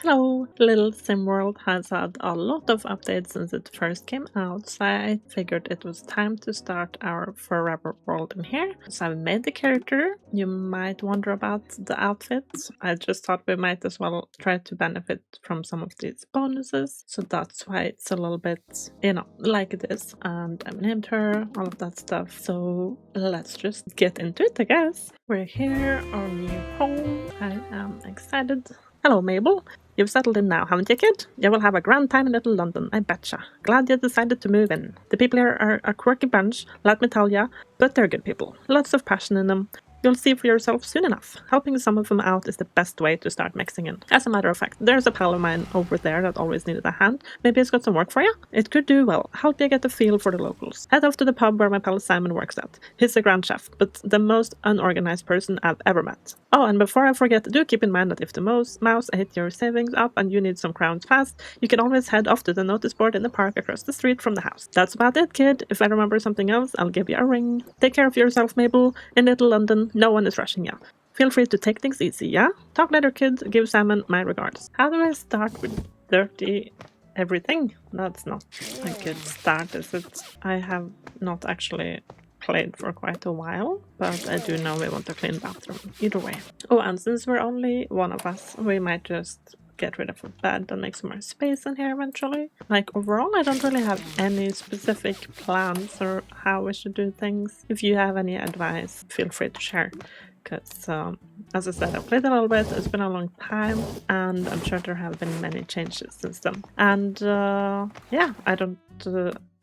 Hello! Little Sim World has had a lot of updates since it first came out, so I figured it was time to start our forever world in here. So I've made the character. You might wonder about the outfits. I just thought we might as well try to benefit from some of these bonuses, so that's why it's a little bit, like this. And I've named her, all of that stuff. So let's just get into it, I guess. We're here, our new home. I am excited. Hello, Mabel. You've settled in now, haven't you, kid? You will have a grand time in Little London, I betcha. Glad you decided to move in. The people here are a quirky bunch, let me tell ya, but they're good people. Lots of passion in them. You'll see for yourself soon enough. Helping some of them out is the best way to start mixing in. As a matter of fact, there's a pal of mine over there that always needed a hand. Maybe he's got some work for you? It could do well. Help you get a feel for the locals. Head off to the pub where my pal Simon works at. He's a grand chef, but the most unorganized person I've ever met. Oh, and before I forget, do keep in mind that if the mouse ate your savings up and you need some crowns fast, you can always head off to the notice board in the park across the street from the house. That's about it, kid. If I remember something else, I'll give you a ring. Take care of yourself, Mabel. In Little London, no one is rushing you. Feel free to take things easy, yeah? Talk later, kid. Give Simon my regards. How do I start with dirty everything? That's not a good start, is it? I have not actually played for quite a while, but I do know we want a clean bathroom either way. Oh, and since we're only one of us, we might just get rid of a bed and make some more space in here eventually. Like, overall, I don't really have any specific plans or how we should do things. If you have any advice, feel free to share. Because, as I said, I've played a little bit, it's been a long time, and I'm sure there have been many changes since then. And, yeah, I don't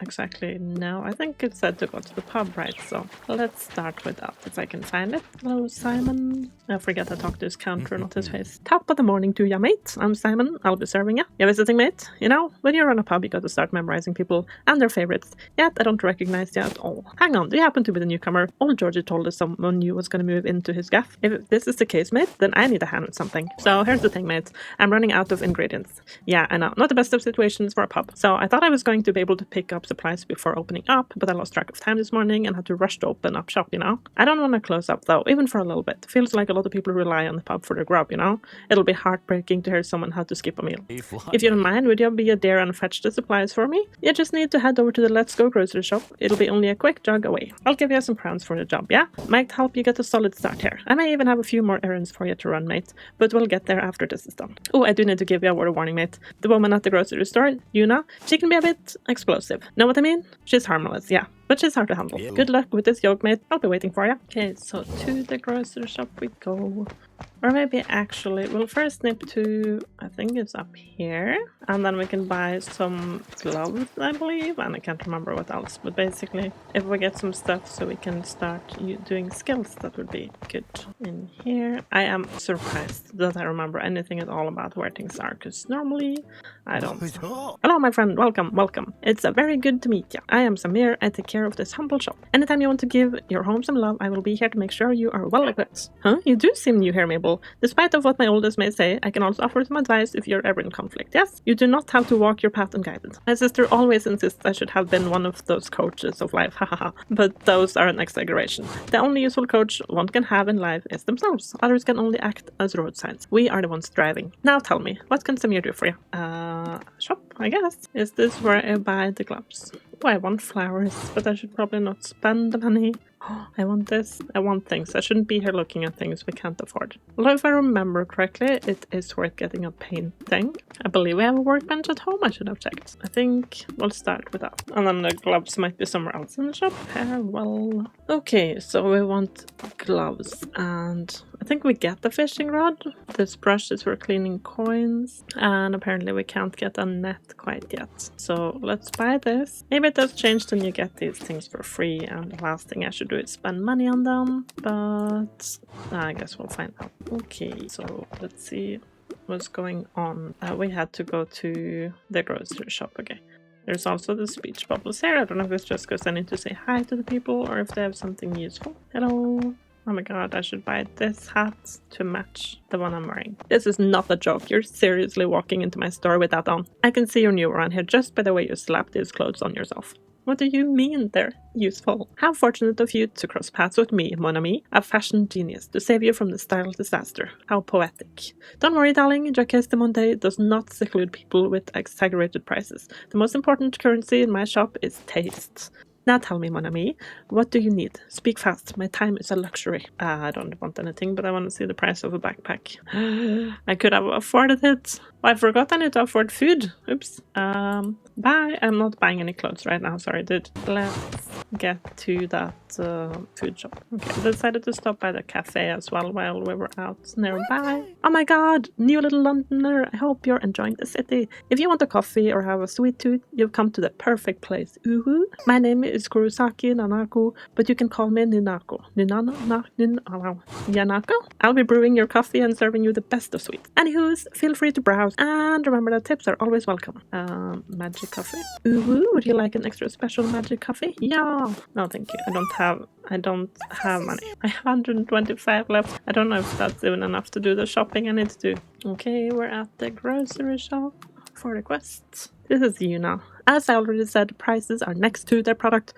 exactly know. I think it said to go to the pub, right? So let's start with that, if I can find it. Hello, Simon. I forget I talked to his counter, not his face. Top of the morning to ya, mate. I'm Simon. I'll be serving ya. You visiting, mate? You know, when you're on a pub, you got to start memorizing people and their favorites. Yet I don't recognize you at all. Hang on, do you happen to be the newcomer? Old Georgie told us someone new was going to move into his gaff. If this is the case, mate, then I need a hand with something. So here's the thing, mate. I'm running out of ingredients. Yeah, I know, not the best of situations for a pub. So I thought I was going to be able to pick up supplies before opening up, but I lost track of time this morning and had to rush to open up shop, you know? I don't want to close up though, even for a little bit. Feels like a lot of people rely on the pub for their grub, you know? It'll be heartbreaking to hear someone had to skip a meal. If you don't mind, would you be a dear and fetch the supplies for me? You just need to head over to the Let's Go grocery shop. It'll be only a quick jog away. I'll give you some crowns for the job, yeah? Might help you get a solid start here. I may even have a few more errands for you to run, mate, but we'll get there after this is done. Oh, I do need to give you a word of warning, mate. The woman at the grocery store, Yuna, she can be a bit explosive. Know what I mean? She's harmless, yeah, but she's hard to handle. Yeah. Good luck with this yoke, mate. I'll be waiting for you. Okay, so to the grocery shop we go. Or maybe actually, we'll first snip to, I think it's up here. And then we can buy some gloves, I believe. And I can't remember what else. But basically, if we get some stuff so we can start doing skills, that would be good. In here, I am surprised that I remember anything at all about where things are. Because normally, I don't. Hello, my friend. Welcome, welcome. It's very good to meet you. I am Samir. I take care of this humble shop. Anytime you want to give your home some love, I will be here to make sure you are well equipped. Huh? You do seem new here, Mabel. Despite of what my elders may say, I can also offer some advice if you're ever in conflict. Yes, you do not have to walk your path unguided. My sister always insists I should have been one of those coaches of life, hahaha. But those are an exaggeration. The only useful coach one can have in life is themselves. Others can only act as road signs. We are the ones driving. Now tell me, what can Samir do for you? Shop, I guess. Is this where I buy the gloves? Oh, I want flowers, but I should probably not spend the money. Oh, I want this. I want things. I shouldn't be here looking at things we can't afford. Although if I remember correctly, it is worth getting a painting. I believe we have a workbench at home. I should have checked. I think we'll start with that. And then the gloves might be somewhere else in the shop. Well, okay, so we want gloves and I think we get the fishing rod. This brush is for cleaning coins and apparently we can't get a net quite yet. So let's buy this. Maybe it does change then you get these things for free and the last thing I should do is spend money on them, but I guess we'll find out. Okay, so let's see what's going on. We had to go to the grocery shop. Okay. There's also the speech bubbles here. I don't know if it's just because I need to say hi to the people or if they have something useful. Hello. Oh my god, I should buy this hat to match the one I'm wearing. This is not a joke. You're seriously walking into my store with that on. I can see you're new around here just by the way you slap these clothes on yourself. What do you mean they're useful? How fortunate of you to cross paths with me, mon ami, a fashion genius, to save you from the style disaster. How poetic. Don't worry, darling, Jacques de Monde does not seclude people with exaggerated prices. The most important currency in my shop is taste. Now tell me, mon ami, what do you need? Speak fast. My time is a luxury. I don't want anything, but I want to see the price of a backpack. I could have afforded it. Oh, I forgot I need to afford food. Oops. Bye. I'm not buying any clothes right now. Sorry, dude. Let's get to that food shop. Okay, I decided to stop by the cafe as well while we were out nearby. Oh my god, new little Londoner. I hope you're enjoying the city. If you want a coffee or have a sweet tooth, you've come to the perfect place. Ooh. My name is Kurosaki Nanako, but you can call me Ninako. Yanako? I'll be brewing your coffee and serving you the best of sweets. Anywho's, feel free to browse. And remember that tips are always welcome. Magic coffee. Ooh, would you like an extra special magic coffee? Yeah. No, thank you. I don't have money. I have 125 left. I don't know if that's even enough to do the shopping I need to do. Okay, we're at the grocery shop for the quests. This is Yuna. As I already said, prices are next to their product.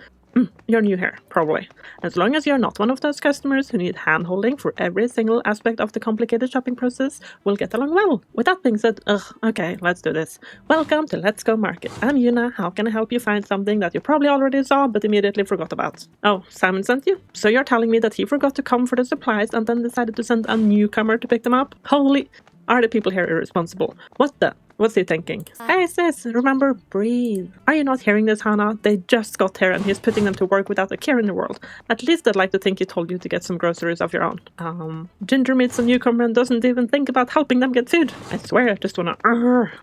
You're new here, probably. As long as you're not one of those customers who need hand-holding for every single aspect of the complicated shopping process, we'll get along well. With that being said, okay, let's do this. Welcome to Let's Go Market. I'm Yuna. How can I help you find something that you probably already saw but immediately forgot about? Oh, Simon sent you? So you're telling me that he forgot to come for the supplies and then decided to send a newcomer to pick them up? Holy... Are the people here irresponsible? What the... What's he thinking? Hey sis, remember, breathe. Are you not hearing this, Hannah? They just got here and he's putting them to work without a care in the world. At least I'd like to think he told you to get some groceries of your own. Ginger meets a newcomer and doesn't even think about helping them get food. I swear I just wanna...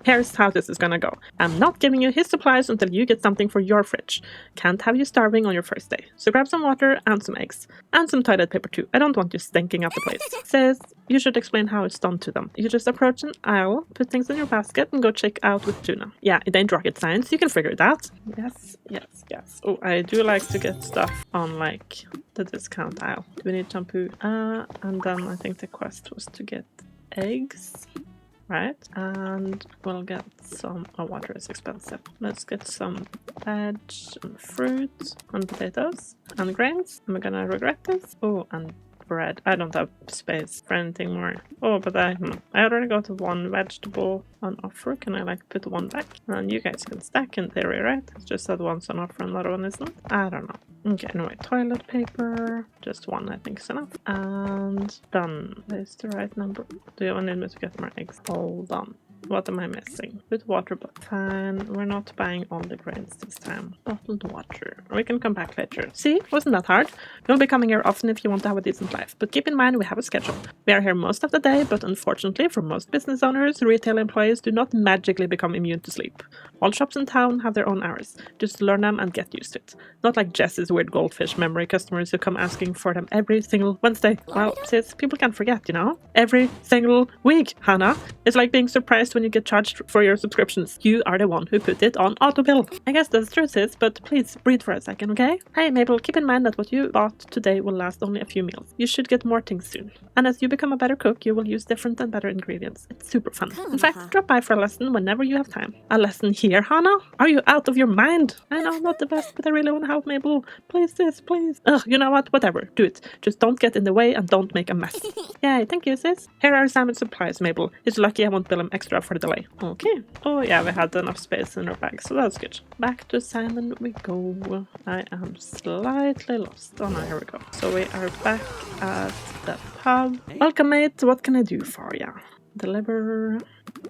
Here's how this is gonna go. I'm not giving you his supplies until you get something for your fridge. Can't have you starving on your first day. So grab some water and some eggs. And some toilet paper too. I don't want you stinking up the place. Sis, you should explain how it's done to them. You just approach an aisle, put things in your basket, and go check out with Juna. Yeah, it ain't rocket science. You can figure it out. Yes. Oh, I do like to get stuff on, like, the discount aisle. Do we need shampoo? And then I think the quest was to get eggs. Right? And we'll get some... Oh, water is expensive. Let's get some veg and fruit and potatoes and grains. Am I gonna regret this? Oh, and bread. I don't have space for anything more. Oh, but I already got one vegetable on offer. Can I like put one back? And you guys can stack in theory, right? It's just that one's on offer and another one isn't. I don't know. Okay, anyway, toilet paper. Just one I think is enough. And done. There's the right number. Do you need me to get more eggs? Hold on. What am I missing? With water, but fine. We're not buying all the grains this time. Bottled water. We can come back later. See? Wasn't that hard? You'll be coming here often if you want to have a decent life. But keep in mind we have a schedule. We are here most of the day, but unfortunately for most business owners, retail employees do not magically become immune to sleep. All shops in town have their own hours. Just learn them and get used to it. Not like Jess's weird goldfish memory customers who come asking for them every single Wednesday. Well, sis, people can't forget, you know? Every single week, Hannah. It's like being surprised when you get charged for your subscriptions. You are the one who put it on auto bill. I guess that's true, sis, but please breathe for a second, okay? Hey, Mabel, keep in mind that what you bought today will last only a few meals. You should get more things soon. And as you become a better cook, you will use different and better ingredients. It's super fun. In fact, drop by for a lesson whenever you have time. A lesson here, Hannah? Are you out of your mind? I know I'm not the best, but I really want to help, Mabel. Please, sis, please. Ugh, you know what? Whatever. Do it. Just don't get in the way and don't make a mess. Yay, thank you, sis. Here are Simon's supplies, Mabel. It's lucky I won't bill him extra for the delay. Okay. Oh, yeah, we had enough space in our bag, so that's good. Back to Simon we go. I am slightly lost. Oh, no, here we go. So we are back at the pub. Welcome, mate. What can I do for ya? Deliver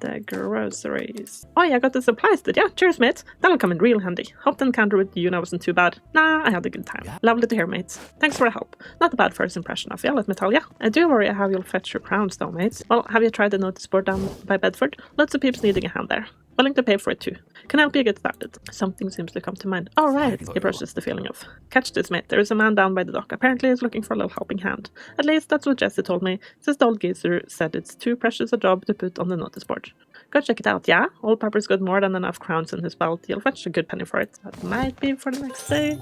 the groceries. Oh, yeah, I got the supplies, did ya? Cheers, mate. That'll come in real handy. Hope the encounter with Yuna wasn't too bad. Nah, I had a good time. Lovely to hear, mates. Thanks for the help. Not a bad first impression of you, let me tell ya. I do worry how you'll fetch your crowns, though, mates. Well, have you tried the notice board down by Bedford? Lots of peeps needing a hand there. Willing to pay for it too. Can I help you get started? Something seems to come to mind. Oh, right. He brushes the feeling of. Catch this, mate. There is a man down by the dock. Apparently he's looking for a little helping hand. At least that's what Jesse told me, since the old geezer said it's too precious a job to put on the notice board. Go check it out, yeah? Old Pepper's got more than enough crowns in his belt. He'll fetch a good penny for it. That might be for the next day.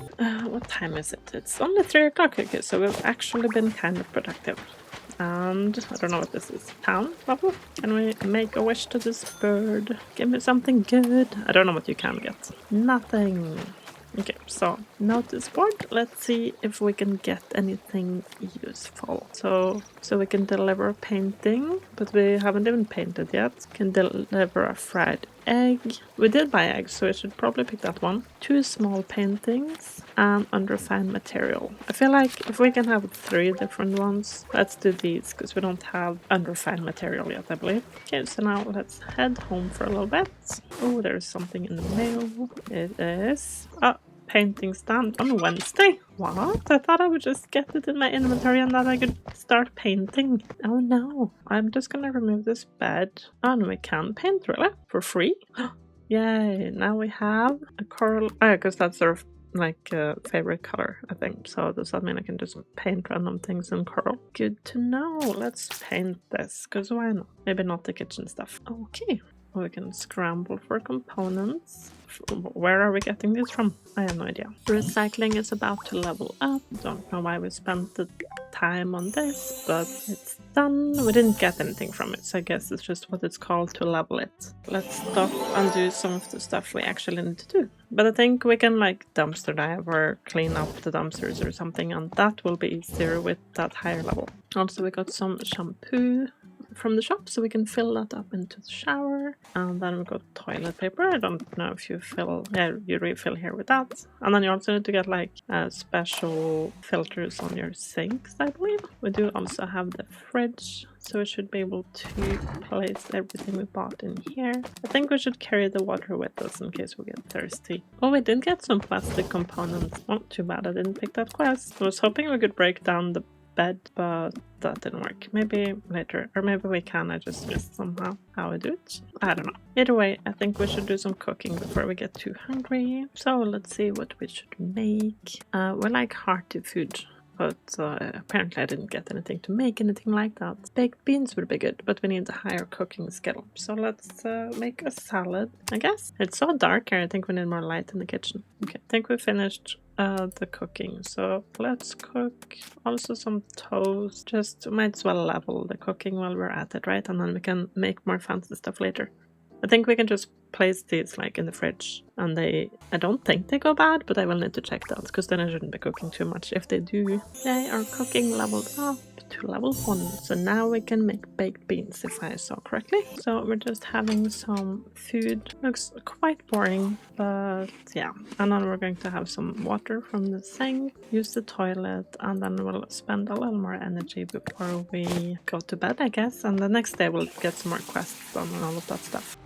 What time is it? It's only 3 o'clock, okay, so we've actually been kind of productive. And I don't know what this is. Town, probably? Can we make a wish to this bird? Give me something good. I don't know what you can get. Nothing. Okay, So notice board, let's see if we can get anything useful. So we can deliver painting, but we haven't even painted yet. Can deliver a fried egg. We did buy eggs, so we should probably pick that one. 2 small paintings and unrefined material. I feel like if we can have 3 different ones, let's do these because we don't have unrefined material yet, I believe. Okay, so now let's head home for a little bit. Oh, there's something in the mail. It is painting stand on Wednesday. What? I thought I would just get it in my inventory and that I could start painting. Oh no, I'm just gonna remove this bed. Oh no, we can paint, really? For free? Yay, now we have a coral. Oh, because that's our like favorite color, I think. So does that mean I can just paint random things in coral? Good to know. Let's paint this, because why not? Maybe not the kitchen stuff. Okay. We can scramble for components. Where are we getting these from? I have no idea. Recycling is about to level up. Don't know why we spent the time on this, but it's done. We didn't get anything from it, so I guess it's just what it's called to level it. Let's stop and do some of the stuff we actually need to do. But I think we can like dumpster dive or clean up the dumpsters or something, and that will be easier with that higher level. Also, we got some shampoo from the shop, so we can fill that up into the shower. And then we got toilet paper. I don't know if you you refill here with that. And then you also need to get like special filters on your sinks, I believe. We do also have the fridge, so we should be able to place everything we bought in here. I think we should carry the water with us in case we get thirsty. Oh, we did get some plastic components. Not too bad I didn't pick that quest. I was hoping we could break down the bed, but that didn't work. Maybe later, or maybe we can. I just missed somehow how I do it. I don't know. Either way, I think we should do some cooking before we get too hungry. So let's see what we should make. We like hearty food, but apparently I didn't get anything to make anything like that. Baked beans would be good, but we need a higher cooking skill. So let's make a salad, I guess. It's so dark here, I think we need more light in the kitchen. Okay, I think we finished the cooking, so let's cook also some toast. Just might as well level the cooking while we're at it, right? And then we can make more fancy stuff later. I think we can just place these like in the fridge, and I don't think they go bad, but I will need to check that because then I shouldn't be cooking too much if they do. They are cooking leveled up to level 1, so now we can make baked beans if I saw correctly. So we're just having some food. Looks quite boring, but yeah. And then we're going to have some water from the sink, use the toilet, and then we'll spend a little more energy before we go to bed, I guess. And the next day we'll get some more quests done and all of that stuff.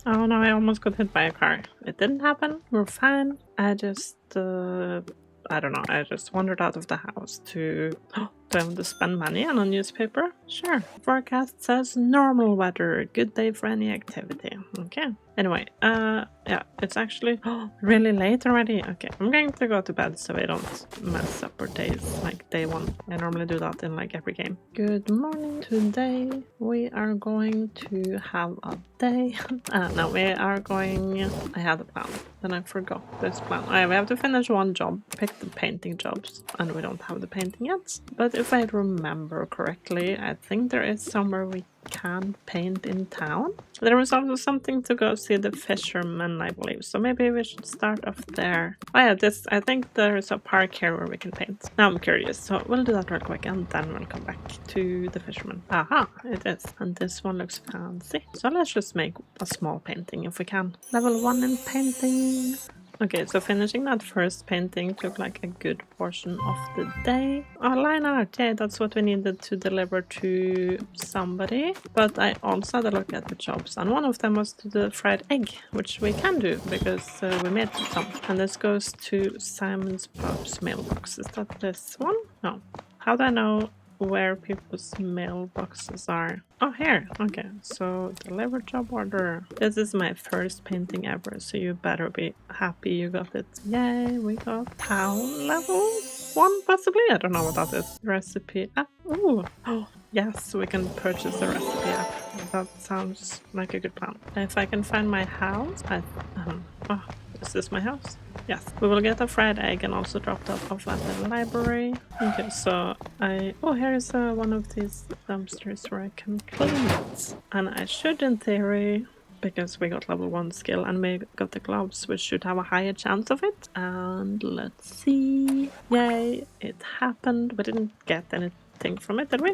Oh no, I almost got hit by a car. It didn't happen. We're fine. I just, I don't know. I just wandered out of the house to... Do I want to spend money on a newspaper? Sure. Forecast says normal weather. Good day for any activity. Okay. Anyway, yeah, it's actually really late already. Okay, I'm going to go to bed so I don't mess up our days like day 1. I normally do that in like every game. Good morning. Today we are going to have a day. No, we are going... I had a plan. Then I forgot this plan. We have to finish one job. Pick the painting jobs. And we don't have the painting yet. But if I remember correctly, I think there is somewhere we can paint in town. There was also something to go see the fishermen, I believe. So maybe we should start off there. Oh yeah, I think there is a park here where we can paint. Now I'm curious, so we'll do that real quick and then we'll come back to the fishermen. Aha, it is. And this one looks fancy. So let's just make a small painting if we can. Level 1 in painting. Okay, so finishing that first painting took like a good portion of the day. Oh, line art, yeah, that's what we needed to deliver to somebody. But I also had a look at the jobs, and one of them was to the fried egg, which we can do because we made some. And this goes to Simon's Pub's mailbox. Is that this one? No. How do I know where people's mailboxes are? Oh, here. Okay, so deliver job order. This is my first painting ever, so you better be happy you got it. Yay, we got town level 1 possibly? I don't know what that is. Recipe app. Ooh. Oh, yes, we can purchase the recipe app. That sounds like a good plan. If I can find my house, oh, is this my house? Yes, we will get a fried egg and also drop that off at the library. Okay, so oh, here's one of these dumpsters where I can clean it. And I should, in theory, because we got level 1 skill and we got the gloves, we should have a higher chance of it. And let's see. Yay, it happened. We didn't get anything from it, did we?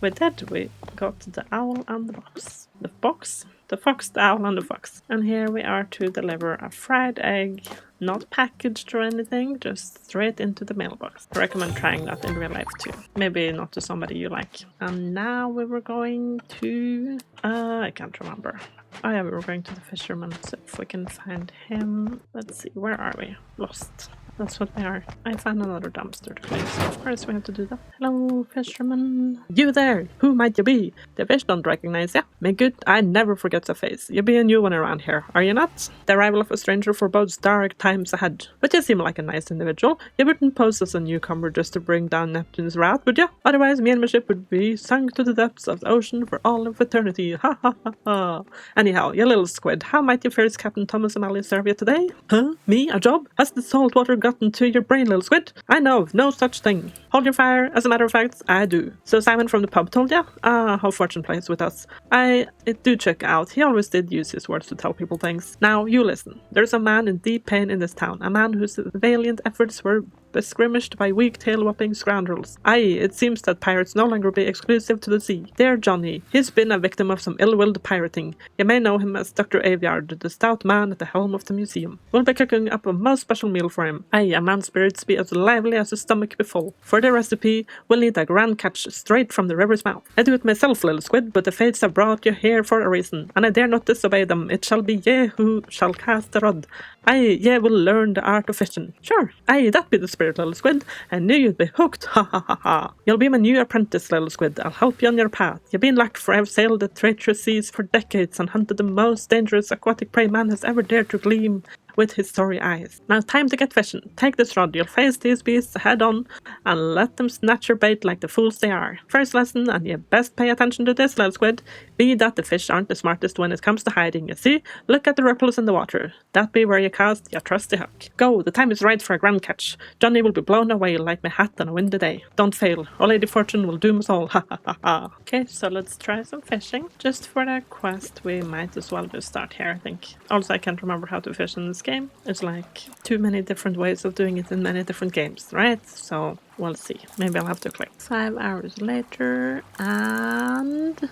We did. We got the owl and the box. The box? The fox, the owl, and the fox. And here we are to deliver a fried egg, not packaged or anything, just straight into the mailbox. I recommend trying that in real life too. Maybe not to somebody you like. And now we were going to... I can't remember. Oh yeah, we were going to the fisherman. So if we can find him... Let's see, where are we? Lost. That's what we are. I found another dumpster to clean, so of course we have to do that. Hello, fisherman. You there! Who might you be? The fish don't recognize ya. Make good, I never forget a face. You be a new one around here, are you not? The arrival of a stranger forebodes dark times ahead. But you seem like a nice individual. You wouldn't pose as a newcomer just to bring down Neptune's wrath, would you? Otherwise, me and my ship would be sunk to the depths of the ocean for all of eternity. Ha ha ha ha. Anyhow, you little squid, how might your fears Captain Thomas O'Malley serve you today? Huh? Me? A job? Has the salt water gotten to your brain, little squid? I know of no such thing. Hold your fire. As a matter of fact, I do. So Simon from the pub told ya? Ah, how fortune plays with us. It do check out. He always did use his words to tell people things. Now, you listen. There's a man in deep pain in this town. A man whose valiant efforts were bescrimmaged by weak tail-whopping scoundrels. Aye, it seems that pirates no longer be exclusive to the sea. Dear Johnny, he's been a victim of some ill-willed pirating. You may know him as Dr. Aviard, the stout man at the helm of the museum. We'll be cooking up a most special meal for him. Aye, a man's spirits be as lively as his stomach be full. For the recipe, we'll need a grand catch straight from the river's mouth. I do it myself, little squid, but the fates have brought you here for a reason, and I dare not disobey them. It shall be ye who shall cast the rod. Aye, ye will learn the art of fishing. Sure, aye, that be the spirit, little squid. I knew you'd be hooked, ha ha ha ha. You'll be my new apprentice, little squid. I'll help you on your path. You've been luck, for I've sailed the treacherous seas for decades and hunted the most dangerous aquatic prey man has ever dared to gleam with his sorry eyes. Now time to get fishing. Take this rod, you'll face these beasts head on and let them snatch your bait like the fools they are. First lesson, and you best pay attention to this, little squid, be that the fish aren't the smartest when it comes to hiding, you see? Look at the ripples in the water. That be where you cast your trusty hook. Go, the time is right for a grand catch. Johnny will be blown away like my hat on a windy day. Don't fail, or Lady Fortune will doom us all, ha ha ha ha. Okay, so let's try some fishing. Just for the quest, we might as well just start here, I think. Also, I can't remember how to fish in this game. It's like too many different ways of doing it in many different games, right? So we'll see. Maybe I'll have to click. 5 hours later, and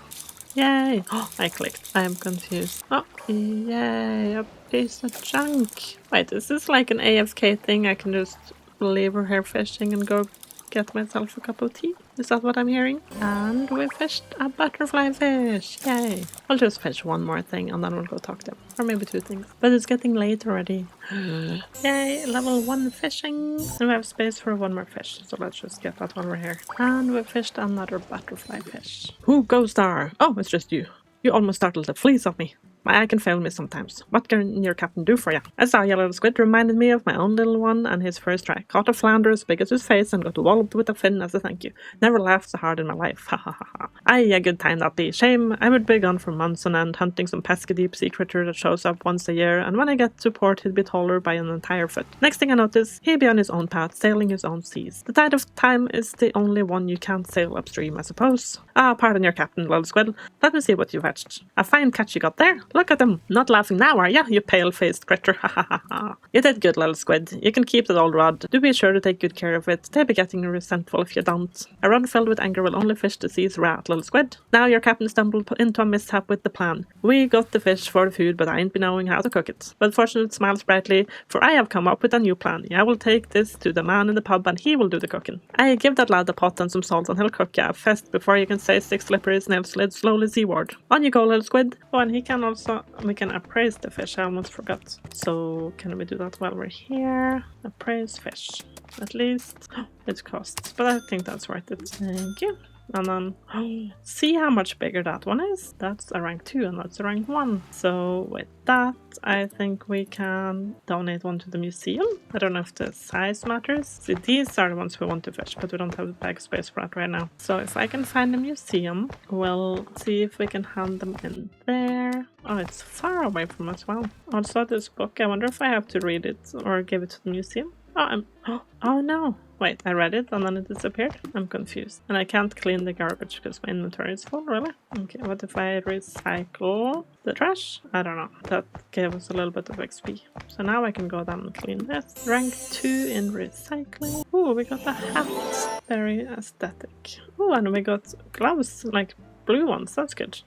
yay! Oh, I clicked. I am confused. Oh, yay! A piece of junk. Wait, is this like an AFK thing? I can just leave her here fishing and go get myself a cup of tea? Is that what I'm hearing? And we fished a butterfly fish. Yay. I'll just fish one more thing and then we'll go talk to him. Or maybe 2 things. But it's getting late already. Yay, level 1 fishing. And we have space for 1 more fish. So let's just get that while we're here. And we fished another butterfly fish. Who goes there? Oh, it's just you. You almost startled the fleas off me. My eye can fail me sometimes. What can your captain do for you? I saw your little squid reminded me of my own little one and his first try. Caught a flounder as big as his face and got walloped with a fin as a thank you. Never laughed so hard in my life. Ha ha ha ha. Aye, a good time that be. Shame, I would be gone for months on end hunting some pesky deep sea critter that shows up once a year, and when I get to port he'd be taller by an entire foot. Next thing I notice, he'd be on his own path, sailing his own seas. The tide of time is the only one you can't sail upstream, I suppose. Ah, pardon your captain, little squid. Let me see what you fetched. A fine catch you got there. Look at him. Not laughing now, are ya, you pale-faced critter? Ha ha ha ha. You did good, little squid. You can keep that old rod. Do be sure to take good care of it. They'll be getting resentful if you don't. A rod filled with anger will only fish the sea's wrath, little squid. Now your captain stumbled into a mishap with the plan. We got the fish for the food, but I ain't been knowing how to cook it. But fortunate smiles brightly, for I have come up with a new plan. I will take this to the man in the pub and he will do the cooking. I give that lad a pot and some salt and he'll cook ya a fest before you can say 6 slippery snails slid slowly seaward. On you go, little squid. Oh, and we can appraise the fish. I almost forgot. So can we do that while we're here? Appraise fish. At least it costs, but I think that's worth it. Thank you. And then see how much bigger that one is. That's a rank 2 and that's a rank 1. So with that, I think we can donate one to the museum. I don't know if the size matters. See, these are the ones we want to fish, but we don't have the bag space for that right now. So if I can find a museum, we'll see if we can hand them in there. Oh, it's far away from us. Well, also this book, I wonder if I have to read it or give it to the museum. Oh no. Wait, I read it and then it disappeared? I'm confused. And I can't clean the garbage because my inventory is full, really? Okay, what if I recycle the trash? I don't know. That gave us a little bit of XP. So now I can go down and clean this. Rank 2 in recycling. Ooh, we got a hat. Very aesthetic. Ooh, and we got gloves, like blue ones. That's good.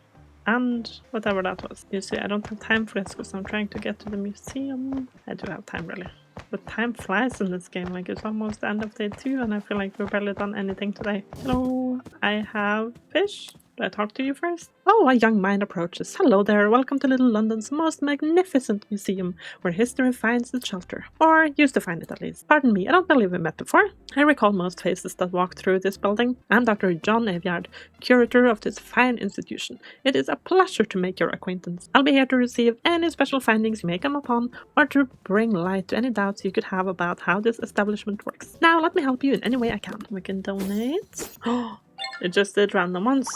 And whatever that was. You see, I don't have time for this because I'm trying to get to the museum. I do have time, really. But time flies in this game, like it's almost the end of day 2 and I feel like we've barely done anything today. Hello, I have fish. Do I talk to you first? Oh, a young mind approaches. Hello there, welcome to Little London's most magnificent museum, where history finds its shelter. Or used to find it at least. Pardon me, I don't believe we met before. I recall most faces that walked through this building. I'm Dr. John Aviard, curator of this fine institution. It is a pleasure to make your acquaintance. I'll be here to receive any special findings you may come upon, or to bring light to any doubts you could have about how this establishment works. Now, let me help you in any way I can. We can donate. Oh, it just did random ones.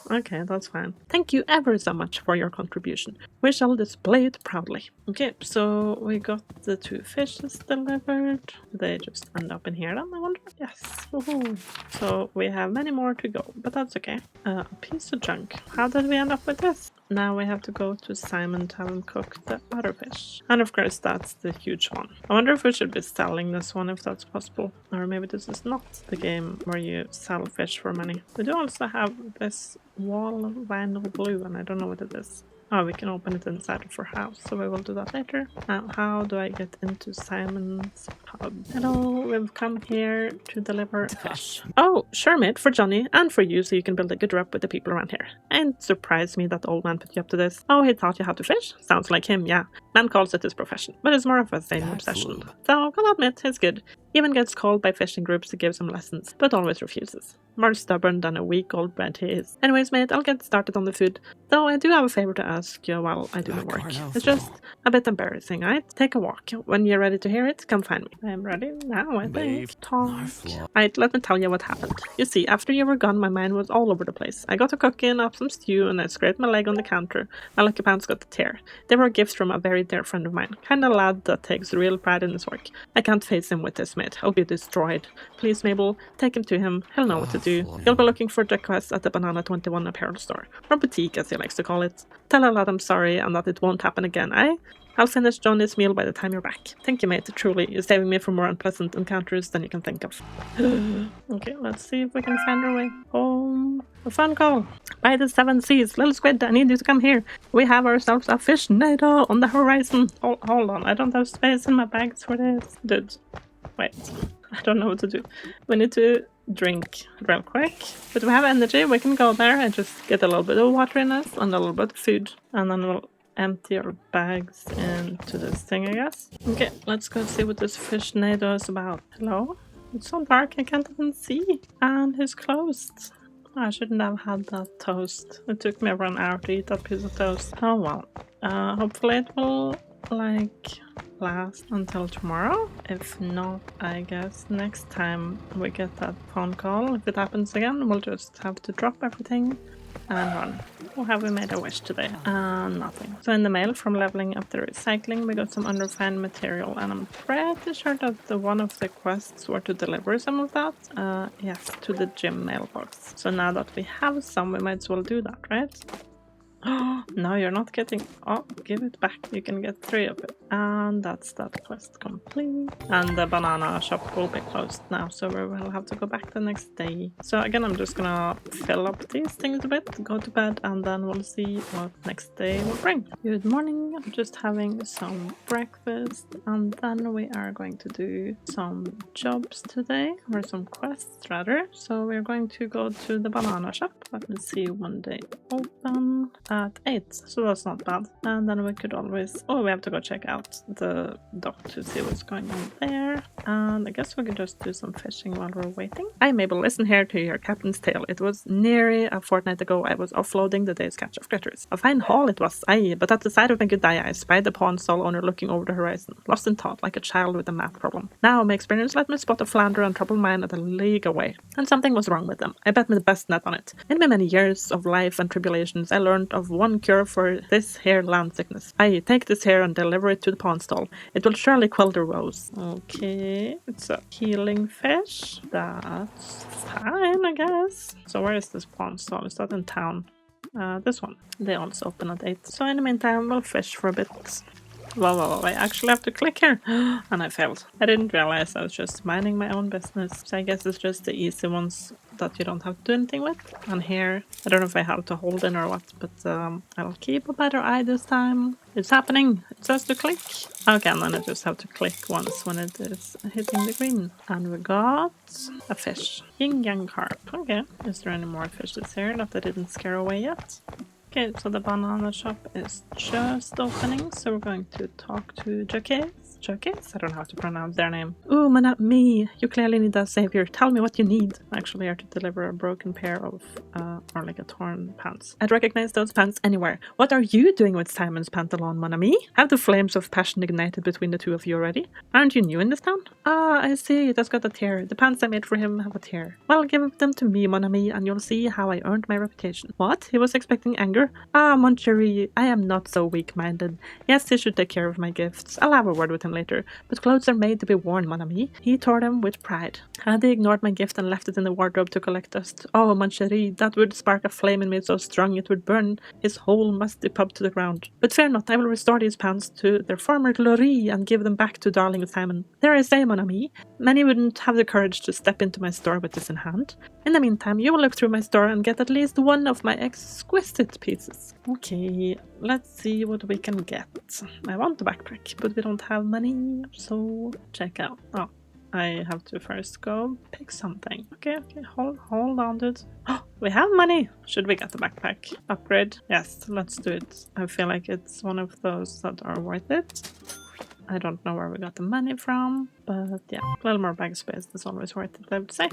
Okay, that's fine. Thank you ever so much for your contribution. We shall display it proudly. Okay, so we got the 2 fishes delivered. They just end up in here then, I wonder? Yes. Woohoo. So we have many more to go, but that's okay. A piece of junk. How did we end up with this? Now we have to go to Simon to have him cook the other fish. And of course that's the huge one. I wonder if we should be selling this one if that's possible. Or maybe this is not the game where you sell fish for money. We do also have this wall vinyl blue and I don't know what it is. Oh, we can open it inside of our house, so we will do that later. Now, how do I get into Simon's pub? Hello, we've come here to deliver fish. Oh, sure, mate, for Johnny and for you, so you can build a good rep with the people around here. And surprise me that the old man put you up to this. Oh, he taught you how to fish? Sounds like him, yeah. Man calls it his profession, but it's more of a same obsession. So, I'll admit, it's good. Even gets called by fishing groups to give some lessons, but always refuses. More stubborn than a week-old bred he is. Anyways, mate, I'll get started on the food. Though I do have a favor to ask you while I do the work. It's just a bit embarrassing, right? Take a walk. When you're ready to hear it, come find me. I'm ready now, I think. Talk. Right, let me tell you what happened. You see, after you were gone, my mind was all over the place. I got to cooking up some stew and I scraped my leg on the counter. My lucky pants got a tear. They were gifts from a very dear friend of mine. Kinda lad that takes real pride in his work. I can't face him with this, mate. He'll be destroyed. Please, Mabel, take him to him. He'll know what to do. He'll be looking for the quest at the Banana 21 apparel store. Or boutique, as he likes to call it. Tell her that I'm sorry and that it won't happen again, eh? I'll finish Johnny's meal by the time you're back. Thank you, mate, truly. You're saving me from more unpleasant encounters than you can think of. Okay, let's see if we can find our way home. A phone call. By the 7 seas. Little squid, I need you to come here. We have ourselves a fish NATO on the horizon. Hold on, I don't have space in my bags for this. Dude, wait. I don't know what to do. We need to drink real quick. But we have energy, we can go there and just get a little bit of water in us and a little bit of food. And then we'll empty our bags into this thing, I guess. Okay, let's go see what this fish NATO is about. Hello? It's so dark, I can't even see. And it's closed. I shouldn't have had that toast. It took me over an hour to eat that piece of toast. Oh well. Hopefully it will, like, last until tomorrow. If not, I guess next time we get that phone call, if it happens again, we'll just have to drop everything and run. Or have we made a wish today? Nothing. So in the mail from leveling up the recycling, we got some unrefined material, and I'm pretty sure that one of the quests were to deliver some of that. Yes, to the gym mailbox. So now that we have some, we might as well do that, right? Oh, no, you're not getting... Oh, give it back. You can get 3 of it. And that's that quest complete. And the banana shop will be closed now, so we will have to go back the next day. So again, I'm just gonna fill up these things a bit, go to bed, and then we'll see what next day will bring. Good morning. I'm just having some breakfast, and then we are going to do some jobs today, or some quests rather. So we're going to go to the banana shop. Let me see, one day open at 8, so that's not bad. And then we could always... Oh, we have to go check out the dock to see what's going on there. And I guess we could just do some fishing while we're waiting. Hi Mabel, listen here to your captain's tale. It was nearly a fortnight ago I was offloading the day's catch of critters. A fine haul it was, aye, but at the side of my good eye I spied the pawn stall owner looking over the horizon, lost in thought like a child with a math problem. Now my experience let me spot a flounder and troubled mine at a league away, and something was wrong with them. I bet me the best net on it. In my many years of life and tribulations I learned of one cure for this here land sickness. I take this here and deliver it to the pawn stall. It will surely quell their woes. Okay, it's a healing fish. That's fine, I guess. So where is this pawn stall? Is that in town? This one. They also open at 8. So in the meantime, we'll fish for a bit. Whoa, I actually have to click here. And I failed. I didn't realize I was just minding my own business. So I guess it's just the easy ones that you don't have to do anything with. And here, I don't know if I have to hold in or what, but I'll keep a better eye this time. It's happening. It says to click. Okay, and then I just have to click once when it is hitting the green. And we got a fish. Yin Yang carp. Okay. Is there any more fishes here that I didn't scare away yet? Okay, so the banana shop is just opening, so we're going to talk to Jockeys. Jockeys? I don't know how to pronounce their name. Ooh, me. You clearly need a savior. Tell me what you need. I'm actually here to deliver a broken pair of, or like a torn pants. I'd recognize those pants anywhere. What are you doing with Simon's pantalon, mon ami? Have the flames of passion ignited between the two of you already? Aren't you new in this town? Ah, I see. That's got a tear. The pants I made for him have a tear. Well, give them to me, mon ami, and you'll see how I earned my reputation. What? He was expecting anger? Ah, mon chéri, I am not so weak-minded. Yes, he should take care of my gifts. I'll have a word with him later. But clothes are made to be worn, mon ami. He tore them with pride. Had he ignored my gift and left it in the wardrobe to collect dust? Oh, mon chéri, that would spark a flame in me so strong it would burn his whole musty pub to the ground. But fear not, I will restore these pants to their former glory and give them back to darling Simon. There I say, mon ami. Many wouldn't have the courage to step into my store with this in hand. In the meantime, you will look through my store and get at least one of my exquisite pieces. Okay, let's see what we can get. I want the backpack, but we don't have money, so check out. Oh, I have to first go pick something. Okay, hold on, dude. Oh, we have money! Should we get the backpack? Upgrade? Yes, let's do it. I feel like it's one of those that are worth it. I don't know where we got the money from, but yeah, a little more bag space is always worth it, I would say.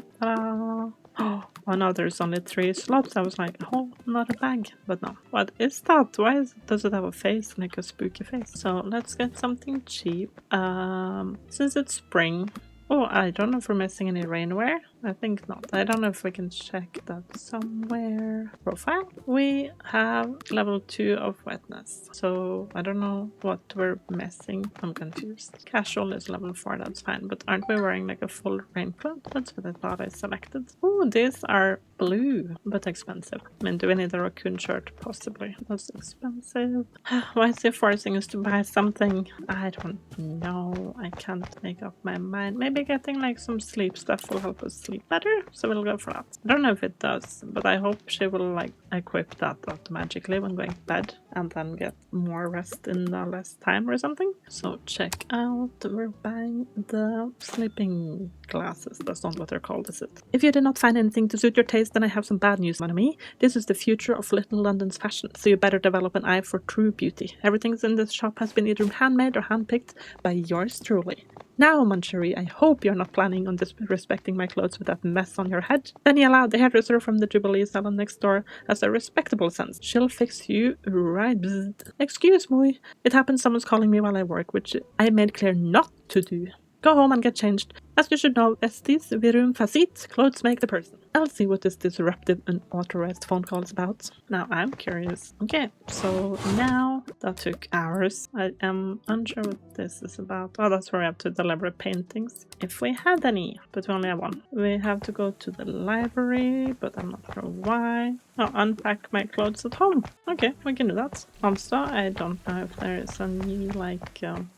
Oh no, there's only 3 slots. I was like, oh, not a bag. But no. What is that? Why does it have a face, like a spooky face? So let's get something cheap. Since it's spring. Oh, I don't know if we're missing any rainwear. I think not. I don't know if we can check that somewhere. Profile. We have level 2 of wetness. So I don't know what we're missing. I'm confused. Casual is level 4. That's fine. But aren't we wearing like a full raincoat? That's what I thought I selected. Oh, these are blue, but expensive. I mean, do we need a raccoon shirt? Possibly. That's expensive. Why is he forcing us to buy something? I don't know. I can't make up my mind. Maybe getting like some sleep stuff will help us sleep better, so we'll go for that. I don't know if it does, but I hope she will like equip that automatically when going to bed and then get more rest in less time or something. So check out, we're buying the sleeping glasses. That's not what they're called, is it? If you did not find anything to suit your taste, then I have some bad news, mon ami. This is the future of Little London's fashion, so you better develop an eye for true beauty. Everything in this shop has been either handmade or handpicked by yours truly. Now, mon chéri, I hope you're not planning on disrespecting my clothes with that mess on your head. Then he allowed the hairdresser from the Jubilee salon next door as a respectable sense. She'll fix you right. Bzzzt. Excuse me. It happens someone's calling me while I work, which I made clear not to do. Go home and get changed. As you should know, estis virum facit, clothes make the person. I'll see what this disruptive and unauthorized phone call is about. Now I'm curious. Okay, so now that took hours. I am unsure what this is about. Oh, that's where we have to deliver paintings. If we had any, but we only have one. We have to go to the library, but I'm not sure why. Oh, unpack my clothes at home. Okay, we can do that. Also, I don't know if there is a new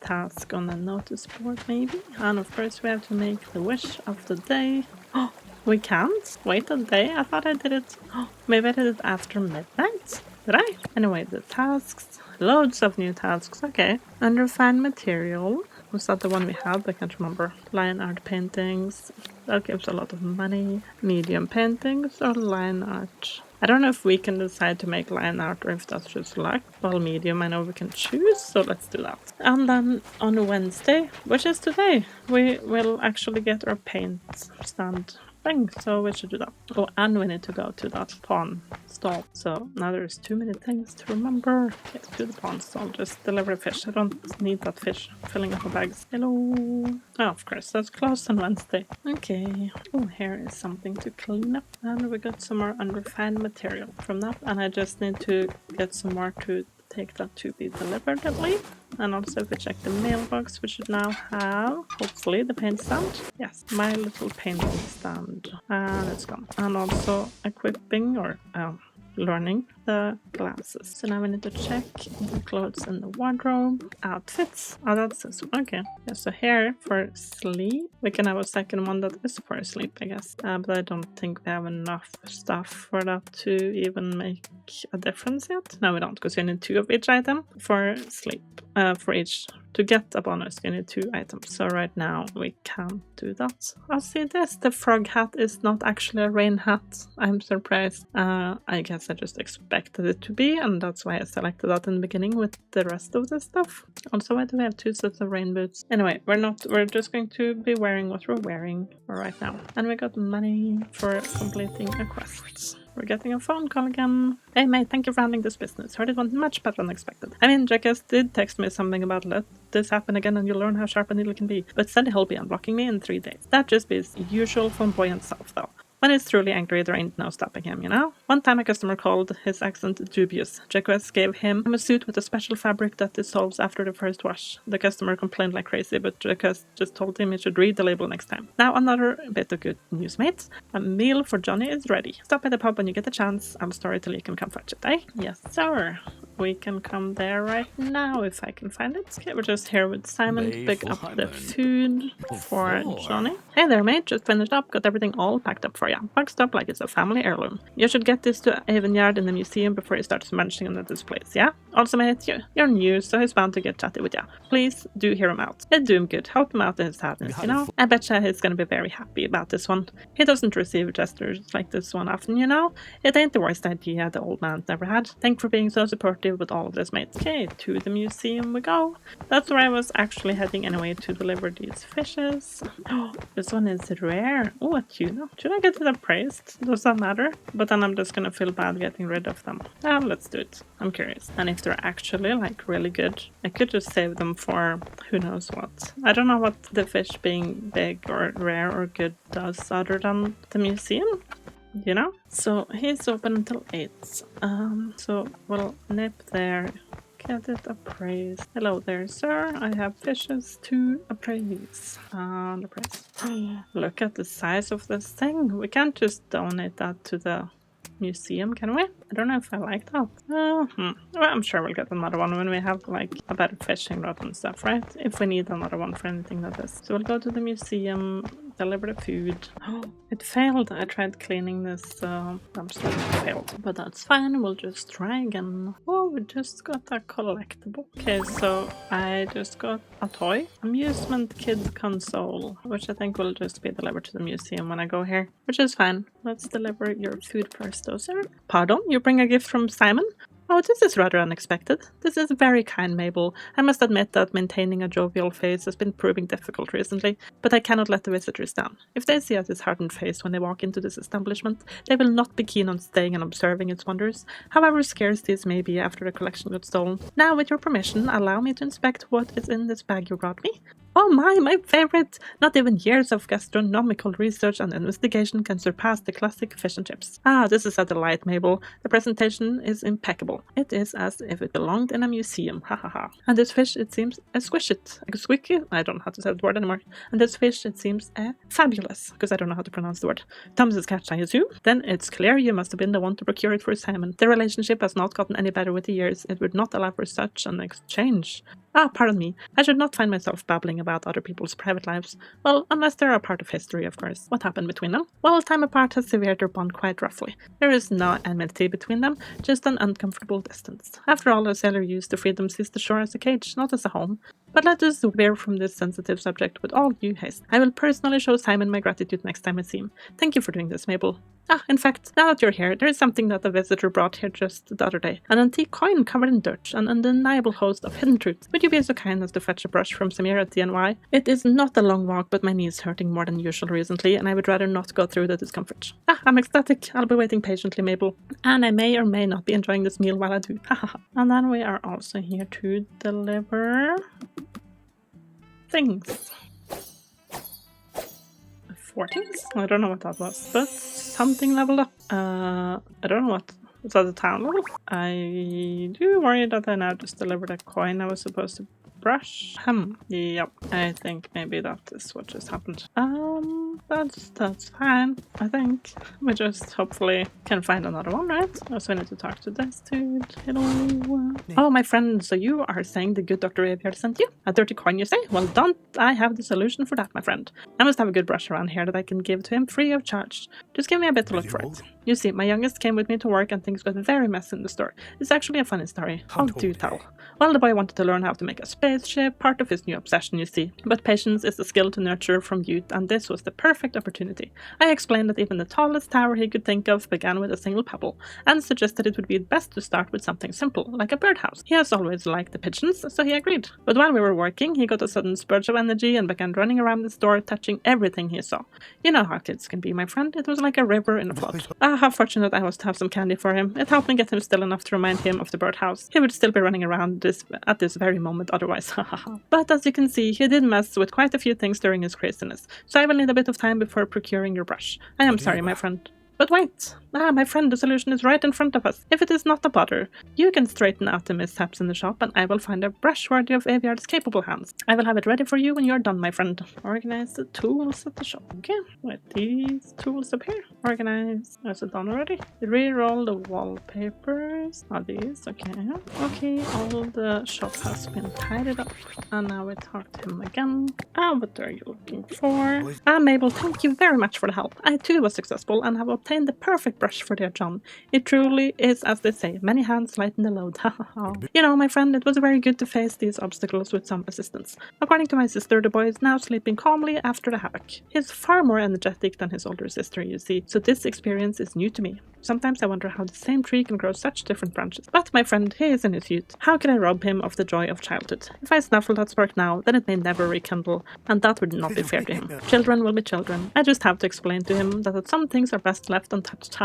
task on the notice board maybe. And of course we have to make the wish of the day. Oh, we can't wait a day. I thought I did it. Oh, maybe I did it after midnight. Did I? Anyway, the tasks. Loads of new tasks. Okay. Under fine material. Was that the one we had? I can't remember. Line art paintings. That gives a lot of money. Medium paintings or line art. I don't know if we can decide to make line art or if that's just luck. Well, medium, I know we can choose, so let's do that. And then on Wednesday, which is today, we will actually get our paint stand shopping, so we should do that. Oh, and we need to go to that pawn stall. So now there's too many things to remember. Okay, to the pawn stall, just deliver a fish. I don't need that fish filling up the bags. Hello. Oh, of course, that's closed on Wednesday. Okay. Oh, here is something to clean up. And we got some more unrefined material from that. And I just need to get some more to take that to be delivered, I believe. And also if we check the mailbox, we should now have, hopefully, the paint stand. Yes, my little painting stand. And it's gone. And also equipping or learning the glasses. So now we need to check the clothes in the wardrobe. Outfits. Oh, that's this one. Okay. Yeah, so here for sleep, we can have a second one that is for sleep, I guess. But I don't think we have enough stuff for that to even make a difference yet. No, we don't, because you need 2 of each item for sleep. For each. To get a bonus, you need 2 items. So right now we can't do that. I'll see this. The frog hat is not actually a rain hat. I'm surprised. I guess I just expected it to be, and that's why I selected that in the beginning with the rest of the stuff. Also, why do we have 2 sets of rain boots? Anyway, we're just going to be wearing what we're wearing right now. And we got money for completing a quest. We're getting a phone call again. Hey mate, thank you for handling this business. Heard it went much better than expected. I mean, Jackass did text me something about let this happen again and you'll learn how sharp a needle can be. But said he'll be unblocking me in 3 days. That just be his usual flamboyant self though. When he's truly angry, there ain't no stopping him, you know? One time a customer called his accent dubious. Jacques gave him a suit with a special fabric that dissolves after the first wash. The customer complained like crazy, but Jacques just told him he should read the label next time. Now another bit of good news, mates. A meal for Johnny is ready. Stop by the pub when you get a chance. I'll store it till you can come fetch it, eh? Yes, sir. We can come there right now if I can find it. Okay, we're just here with Simon to pick up the food for Johnny. Hey there, mate. Just finished up. Got everything all packed up for you. Boxed up like it's a family heirloom. You should get this to Avanyard in the museum before he starts munching on the displays, yeah? Also, mate, you're new, so he's bound to get chatty with you. Please do hear him out. Do him good. Help him out in his sadness, you know? I betcha he's gonna be very happy about this one. He doesn't receive gestures like this one often, you know? It ain't the worst idea the old man's ever had. Thanks for being so supportive with all of this, mate. Okay, to the museum we go. That's where I was actually heading anyway to deliver these fishes. Oh, this one is rare. Oh, a tuna. Should I get it appraised? Does that matter? But then I'm just gonna feel bad getting rid of them. Let's do it. I'm curious. And if they're actually like really good, I could just save them for who knows what. I don't know what the fish being big or rare or good does other than the museum. You know? So he's open until 8. So we'll nip there. Get it appraised. Hello there, sir. I have fishes to appraise. Appraise. Look at the size of this thing. We can't just donate that to the museum, can we? I don't know if I like that. Well, I'm sure we'll get another one when we have like a better fishing rod and stuff, right? If we need another one for anything like this. So we'll go to the museum, deliver the food. Oh, it failed. I tried cleaning this dumpster. It failed. But that's fine. We'll just try again. Oh, we just got a collectible. Okay, so I just got a toy. Amusement kid console, which I think will just be delivered to the museum when I go here, which is fine. Let's deliver your food first, though, sir. Pardon? You bring a gift from Simon? Oh, this is rather unexpected. This is very kind, Mabel. I must admit that maintaining a jovial face has been proving difficult recently, but I cannot let the visitors down. If they see this hardened face when they walk into this establishment, they will not be keen on staying and observing its wonders, however scarce these may be after the collection got stolen. Now, with your permission, allow me to inspect what is in this bag you brought me. Oh my favorite! Not even years of gastronomical research and investigation can surpass the classic fish and chips. This is a delight, Mabel. The presentation is impeccable. It is as if it belonged in a museum, ha. And this fish, it seems, exquisite. I don't know how to say the word anymore. And this fish, it seems, fabulous, because I don't know how to pronounce the word. Thomas's catch, I assume? Then it's clear you must have been the one to procure it for Simon. The relationship has not gotten any better with the years. It would not allow for such an exchange. Pardon me. I should not find myself babbling about other people's private lives. Well, unless they're a part of history, of course. What happened between them? Well, time apart has severed their bond quite roughly. There is no enmity between them, just an uncomfortable distance. After all, a sailor used to freedom sees the shore as a cage, not as a home. But let us veer from this sensitive subject with all due haste. I will personally show Simon my gratitude next time I see him. Thank you for doing this, Mabel. Ah, in fact, now that you're here, there is something that a visitor brought here just the other day. An antique coin covered in dirt, an undeniable host of hidden truths. Would you be so kind as to fetch a brush from Samir at DNY? It is not a long walk, but my knee is hurting more than usual recently, and I would rather not go through the discomfort. Ah, I'm ecstatic. I'll be waiting patiently, Mabel. And I may or may not be enjoying this meal while I do. And then we are also here to deliver things. 14s? I don't know what that was, but something leveled up. I don't know what. Is that the town level? I do worry that I now just delivered a coin I was supposed to brush. Yep. I think maybe that is what just happened. That's fine. I think we just hopefully can find another one, right? Also, I need to talk to this dude. Hello. Oh, my friend. So you are saying the good Dr. Aviard sent you a dirty coin, you say? Well, don't I have the solution for that, my friend? I must have a good brush around here that I can give to him free of charge. Just give me a bit to look for it. You see, my youngest came with me to work and things got very messy in the store. It's actually a funny story. How do tell? Well, the boy wanted to learn how to make a spaceship, part of his new obsession, you see. But patience is a skill to nurture from youth, and this was the perfect opportunity. I explained that even the tallest tower he could think of began with a single pebble, and suggested it would be best to start with something simple, like a birdhouse. He has always liked the pigeons, so he agreed. But while we were working, he got a sudden spurge of energy and began running around the store, touching everything he saw. You know how kids can be, my friend. It was like a river in a flood. Ah, how fortunate I was to have some candy for him. It helped me get him still enough to remind him of the birdhouse. He would still be running around at this very moment otherwise. But as you can see, he did mess with quite a few things during his craziness, so I will need a bit of time before procuring your brush. I am sorry, my friend. But wait! Ah, my friend, the solution is right in front of us. If it is not a bother, you can straighten out the mishaps in the shop and I will find a brush worthy of Aviard's capable hands. I will have it ready for you when you are done, my friend. Organize the tools at the shop. Okay, with these tools up here. Organize. Is it done already? Re-roll the wallpapers. Are these? Okay. Okay, all the shop has been tidied up. And now we talk to him again. Ah, what are you looking for? Ah, Mabel, thank you very much for the help. I too was successful and have obtained the perfect brush for dear John. It truly is, as they say, many hands lighten the load. You know, my friend, it was very good to face these obstacles with some assistance. According to my sister, the boy is now sleeping calmly after the havoc. He is far more energetic than his older sister, you see, so this experience is new to me. Sometimes I wonder how the same tree can grow such different branches. But my friend, he is in his youth. How can I rob him of the joy of childhood? If I snuffle that spark now, then it may never rekindle, and that would not be fair to him. Children will be children. I just have to explain to him that some things are best left untouched.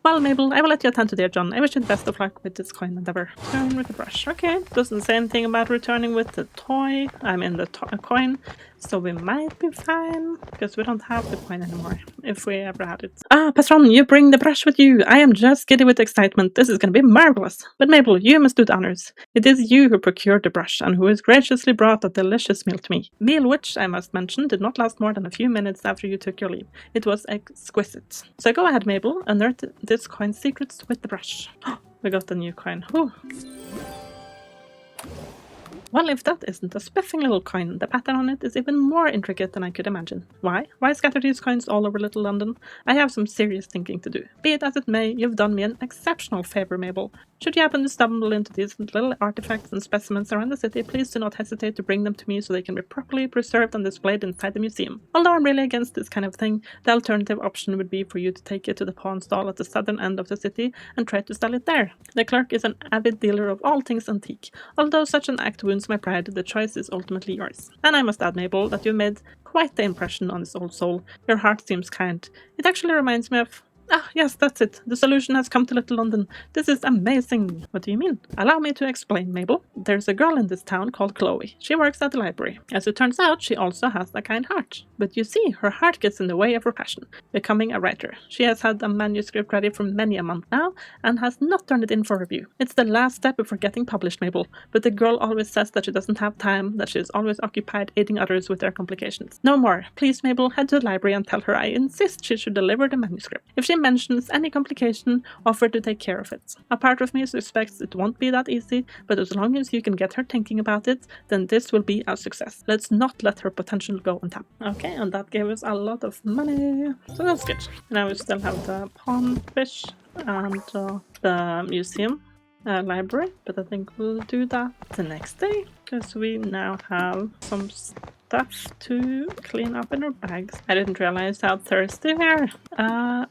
Well, Mabel, I will let you attend to dear John. I wish you the best of luck with this coin endeavor. Return with the brush. Okay, doesn't say anything about returning with the toy. The coin. So we might be fine, because we don't have the coin anymore, if we ever had it. Ah, Patron, you bring the brush with you. I am just giddy with excitement. This is going to be marvelous. But Mabel, you must do the honors. It is you who procured the brush, and who has graciously brought a delicious meal to me. Meal which, I must mention, did not last more than a few minutes after you took your leave. It was exquisite. So go ahead, Mabel, unearth this coin's secrets with the brush. We got the new coin. Whew. Well, if that isn't a spiffing little coin, the pattern on it is even more intricate than I could imagine. Why? Why scatter these coins all over Little London? I have some serious thinking to do. Be it as it may, you've done me an exceptional favor, Mabel. Should you happen to stumble into these little artifacts and specimens around the city, please do not hesitate to bring them to me so they can be properly preserved and displayed inside the museum. Although I'm really against this kind of thing, the alternative option would be for you to take it to the pawn stall at the southern end of the city and try to sell it there. The clerk is an avid dealer of all things antique. Although such an act wounds my pride, the choice is ultimately yours. And I must add, Mabel, that you've made quite the impression on this old soul. Your heart seems kind. It actually reminds me of... Ah, yes, that's it. The solution has come to Little London. This is amazing. What do you mean? Allow me to explain, Mabel. There's a girl in this town called Chloe. She works at the library. As it turns out, she also has a kind heart. But you see, her heart gets in the way of her passion, becoming a writer. She has had a manuscript ready for many a month now, and has not turned it in for review. It's the last step before getting published, Mabel. But the girl always says that she doesn't have time, that she is always occupied aiding others with their complications. No more. Please, Mabel, head to the library and tell her I insist she should deliver the manuscript. If she mentions any complication, offer to take care of it. A part of me suspects it won't be that easy, but as long as you can get her thinking about it, then this will be a success. Let's not let her potential go untapped. Okay, and that gave us a lot of money, so that's good. Now we still have the pawn fish and the museum library, but I think we'll do that the next day, because we now have some stuff to clean up in our bags. I didn't realize how thirsty we are.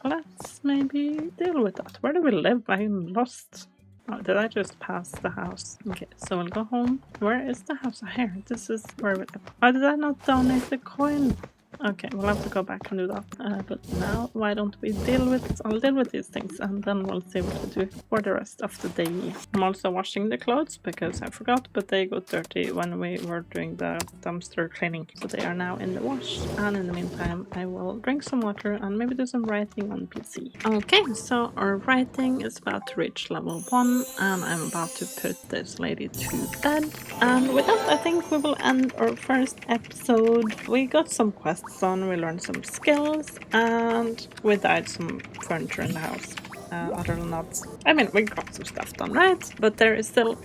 Let's maybe deal with that. Where do we live? I'm lost. Oh, did I just pass the house? Okay, so we'll go home. Where is the house? Oh, here. This is where we live. Why did I not donate the coin? Okay, we'll have to go back and do that. But now, why don't we deal with... I'll deal with these things and then we'll see what to do for the rest of the day. I'm also washing the clothes because I forgot, but they got dirty when we were doing the dumpster cleaning. So they are now in the wash. And in the meantime, I will drink some water and maybe do some writing on PC. Okay, so our writing is about to reach level 1 and I'm about to put this lady to bed. And with that, I think we will end our first episode. We got some quests on, we learned some skills, and we dyed some furniture in the house. Other than that, I mean, we got some stuff done, right? But there is still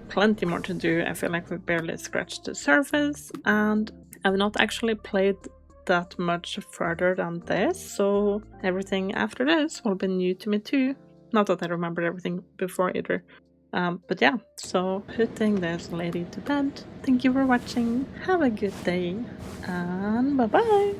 plenty more to do. I feel like we barely scratched the surface, and I've not actually played that much further than this, so everything after this will be new to me too. Not that I remembered everything before either. But yeah, so putting this lady to bed. Thank you for watching. Have a good day and bye bye.